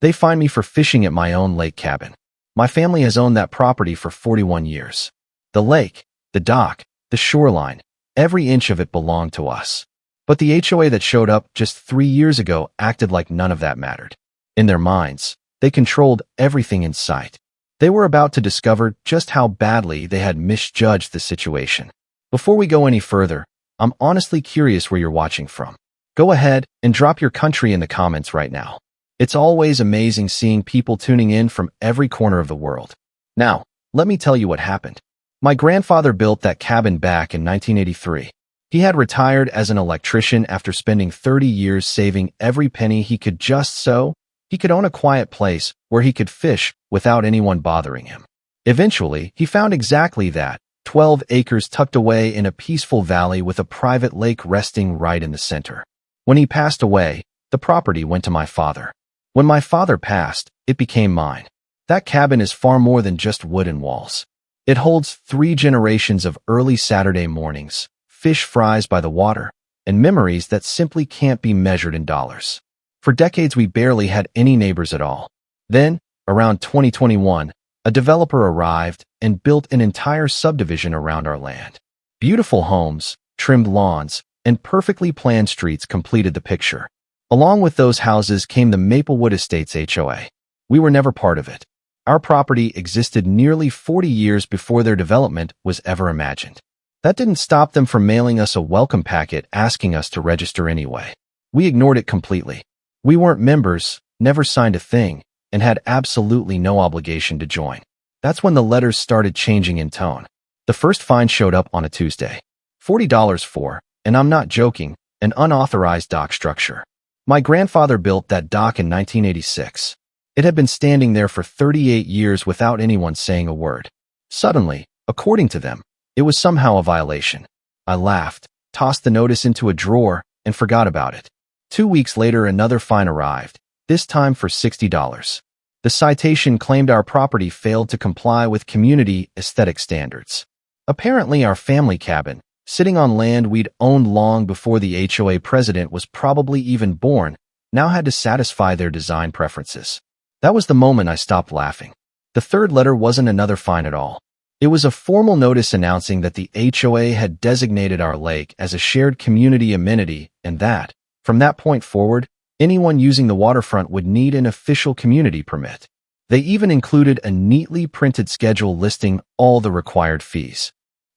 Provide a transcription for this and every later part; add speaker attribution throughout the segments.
Speaker 1: They fined me for fishing at my own lake cabin. My family has owned that property for 41 years. The lake, the dock, the shoreline, every inch of it belonged to us. But the HOA that showed up just 3 years ago acted like none of that mattered. In their minds, they controlled everything in sight. They were about to discover just how badly they had misjudged the situation. Before we go any further, I'm honestly curious where you're watching from. Go ahead and drop your country in the comments right now. It's always amazing seeing people tuning in from every corner of the world. Now, let me tell you what happened. My grandfather built that cabin back in 1983. He had retired as an electrician after spending 30 years saving every penny he could just so he could own a quiet place where he could fish without anyone bothering him. Eventually, he found exactly that, 12 acres tucked away in a peaceful valley with a private lake resting right in the center. When he passed away, the property went to my father. When my father passed, it became mine. That cabin is far more than just wood and walls. It holds 3 generations of early Saturday mornings, fish fries by the water, and memories that simply can't be measured in dollars. For decades, we barely had any neighbors at all. Then, around 2021, a developer arrived and built an entire subdivision around our land. Beautiful homes, trimmed lawns, and perfectly planned streets completed the picture. Along with those houses came the Maplewood Estates HOA. We were never part of it. Our property existed nearly 40 years before their development was ever imagined. That didn't stop them from mailing us a welcome packet asking us to register anyway. We ignored it completely. We weren't members, never signed a thing, and had absolutely no obligation to join. That's when the letters started changing in tone. The first fine showed up on a Tuesday. $40 for, and I'm not joking, an unauthorized dock structure. My grandfather built that dock in 1986. It had been standing there for 38 years without anyone saying a word. Suddenly, according to them, it was somehow a violation. I laughed, tossed the notice into a drawer, and forgot about it. 2 weeks later, another fine arrived, this time for $60. The citation claimed our property failed to comply with community aesthetic standards. Apparently, our family cabin, sitting on land we'd owned long before the HOA president was probably even born, now had to satisfy their design preferences. That was the moment I stopped laughing. The third letter wasn't another fine at all. It was a formal notice announcing that the HOA had designated our lake as a shared community amenity and that, from that point forward, anyone using the waterfront would need an official community permit. They even included a neatly printed schedule listing all the required fees.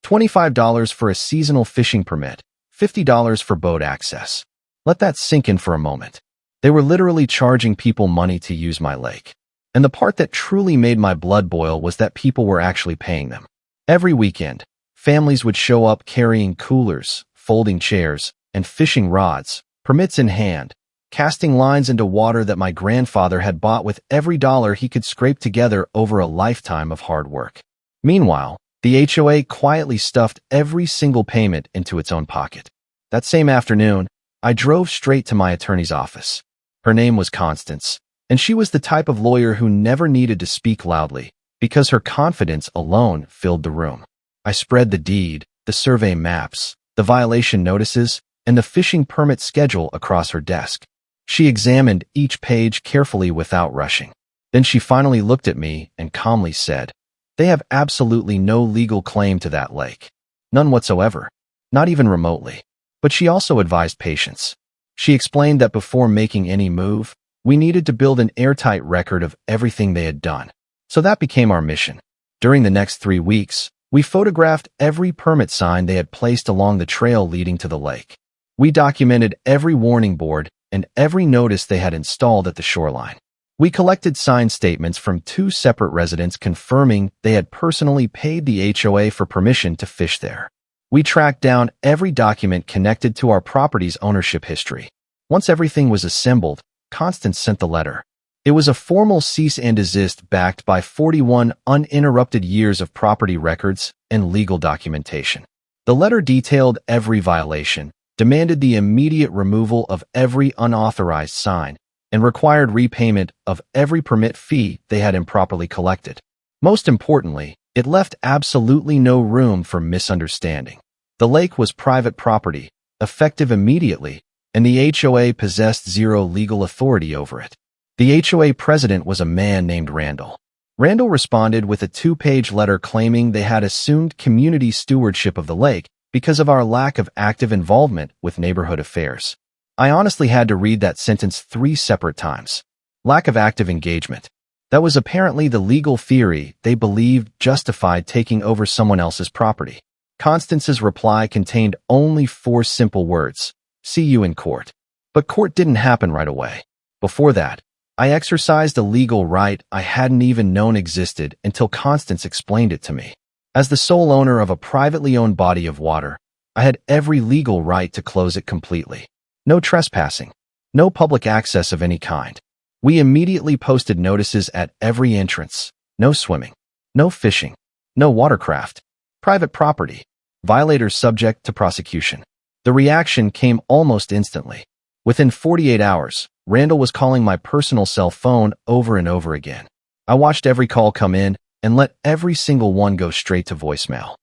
Speaker 1: $25 for a seasonal fishing permit, $50 for boat access. Let that sink in for a moment. They were literally charging people money to use my lake. And the part that truly made my blood boil was that people were actually paying them. Every weekend, families would show up carrying coolers, folding chairs, and fishing rods, permits in hand, casting lines into water that my grandfather had bought with every dollar he could scrape together over a lifetime of hard work. Meanwhile, the HOA quietly stuffed every single payment into its own pocket. That same afternoon, I drove straight to my attorney's office. Her name was Constance, and she was the type of lawyer who never needed to speak loudly, because her confidence alone filled the room. I spread the deed, the survey maps, the violation notices, and the fishing permit schedule across her desk. She examined each page carefully without rushing. Then she finally looked at me and calmly said, "They have absolutely no legal claim to that lake. None whatsoever. Not even remotely." But she also advised patience. She explained that before making any move, we needed to build an airtight record of everything they had done. So that became our mission. During the next 3 weeks, we photographed every permit sign they had placed along the trail leading to the lake. We documented every warning board and every notice they had installed at the shoreline. We collected signed statements from 2 separate residents confirming they had personally paid the HOA for permission to fish there. We tracked down every document connected to our property's ownership history. Once everything was assembled, Constance sent the letter. It was a formal cease and desist backed by 41 uninterrupted years of property records and legal documentation. The letter detailed every violation, demanded the immediate removal of every unauthorized sign, and required repayment of every permit fee they had improperly collected. Most importantly, it left absolutely no room for misunderstanding. The lake was private property, effective immediately, and the HOA possessed zero legal authority over it. The HOA president was a man named Randall. Randall responded with a 2-page letter claiming they had assumed community stewardship of the lake because of our lack of active involvement with neighborhood affairs. I honestly had to read that sentence 3 separate times. Lack of active engagement. That was apparently the legal theory they believed justified taking over someone else's property. Constance's reply contained only 4 simple words: "See you in court." But court didn't happen right away. Before that, I exercised a legal right I hadn't even known existed until Constance explained it to me. As the sole owner of a privately owned body of water, I had every legal right to close it completely. No trespassing. No public access of any kind. We immediately posted notices at every entrance. No swimming. No fishing. No watercraft. Private property. Violators subject to prosecution. The reaction came almost instantly. Within 48 hours, Randall was calling my personal cell phone over and over again. I watched every call come in and let every single one go straight to voicemail.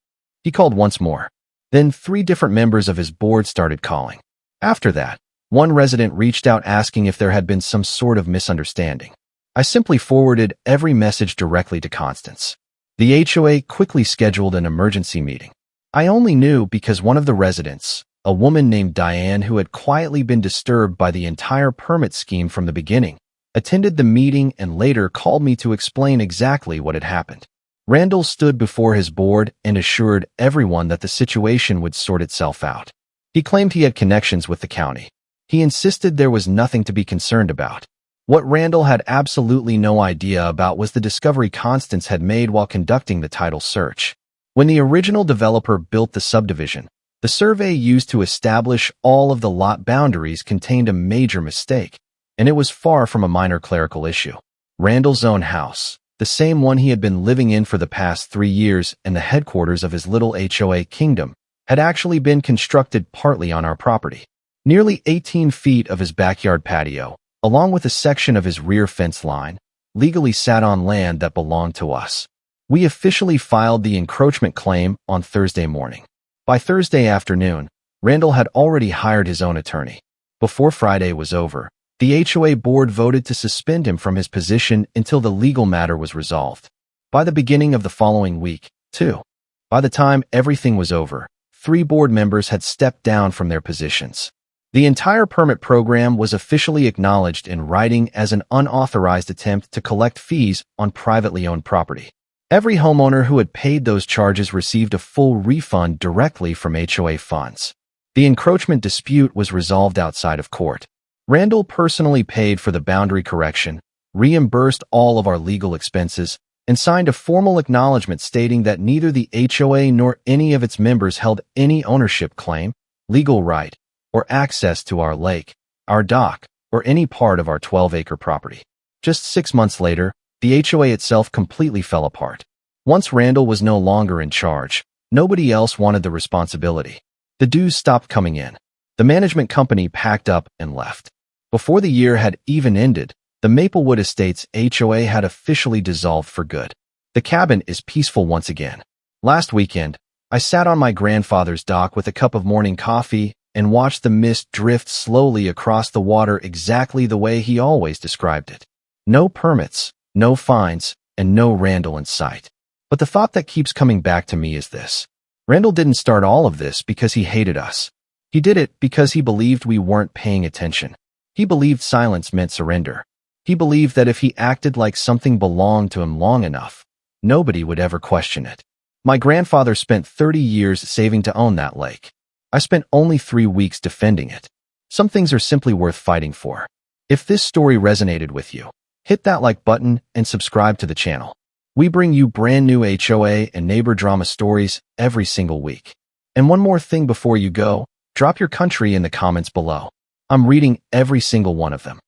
Speaker 1: He called once more. Then 3 different members of his board started calling. After that, one resident reached out asking if there had been some sort of misunderstanding. I simply forwarded every message directly to Constance. The HOA quickly scheduled an emergency meeting. I only knew because one of the residents, a woman named Diane who had quietly been disturbed by the entire permit scheme from the beginning, attended the meeting and later called me to explain exactly what had happened. Randall stood before his board and assured everyone that the situation would sort itself out. He claimed he had connections with the county. He insisted there was nothing to be concerned about. What Randall had absolutely no idea about was the discovery Constance had made while conducting the title search. When the original developer built the subdivision, the survey used to establish all of the lot boundaries contained a major mistake, and it was far from a minor clerical issue. Randall's own house, the same one he had been living in for the past 3 years and the headquarters of his little HOA kingdom, had actually been constructed partly on our property. Nearly 18 feet of his backyard patio, along with a section of his rear fence line, legally sat on land that belonged to us. We officially filed the encroachment claim on Thursday morning. By Thursday afternoon, Randall had already hired his own attorney. Before Friday was over, the HOA board voted to suspend him from his position until the legal matter was resolved. By the beginning of the following week, too. By the time everything was over, 3 board members had stepped down from their positions. The entire permit program was officially acknowledged in writing as an unauthorized attempt to collect fees on privately owned property. Every homeowner who had paid those charges received a full refund directly from HOA funds. The encroachment dispute was resolved outside of court. Randall personally paid for the boundary correction, reimbursed all of our legal expenses, and signed a formal acknowledgement stating that neither the HOA nor any of its members held any ownership claim, legal right, or access to our lake, our dock, or any part of our 12-acre property. Just 6 months later, the HOA itself completely fell apart. Once Randall was no longer in charge, nobody else wanted the responsibility. The dues stopped coming in. The management company packed up and left. Before the year had even ended, the Maplewood Estates HOA had officially dissolved for good. The cabin is peaceful once again. Last weekend, I sat on my grandfather's dock with a cup of morning coffee and watched the mist drift slowly across the water exactly the way he always described it. No permits, no fines, and no Randall in sight. But the thought that keeps coming back to me is this. Randall didn't start all of this because he hated us. He did it because he believed we weren't paying attention. He believed silence meant surrender. He believed that if he acted like something belonged to him long enough, nobody would ever question it. My grandfather spent 30 years saving to own that lake. I spent only 3 weeks defending it. Some things are simply worth fighting for. If this story resonated with you, hit that like button and subscribe to the channel. We bring you brand new HOA and neighbor drama stories every single week. And one more thing before you go, drop your country in the comments below. I'm reading every single one of them.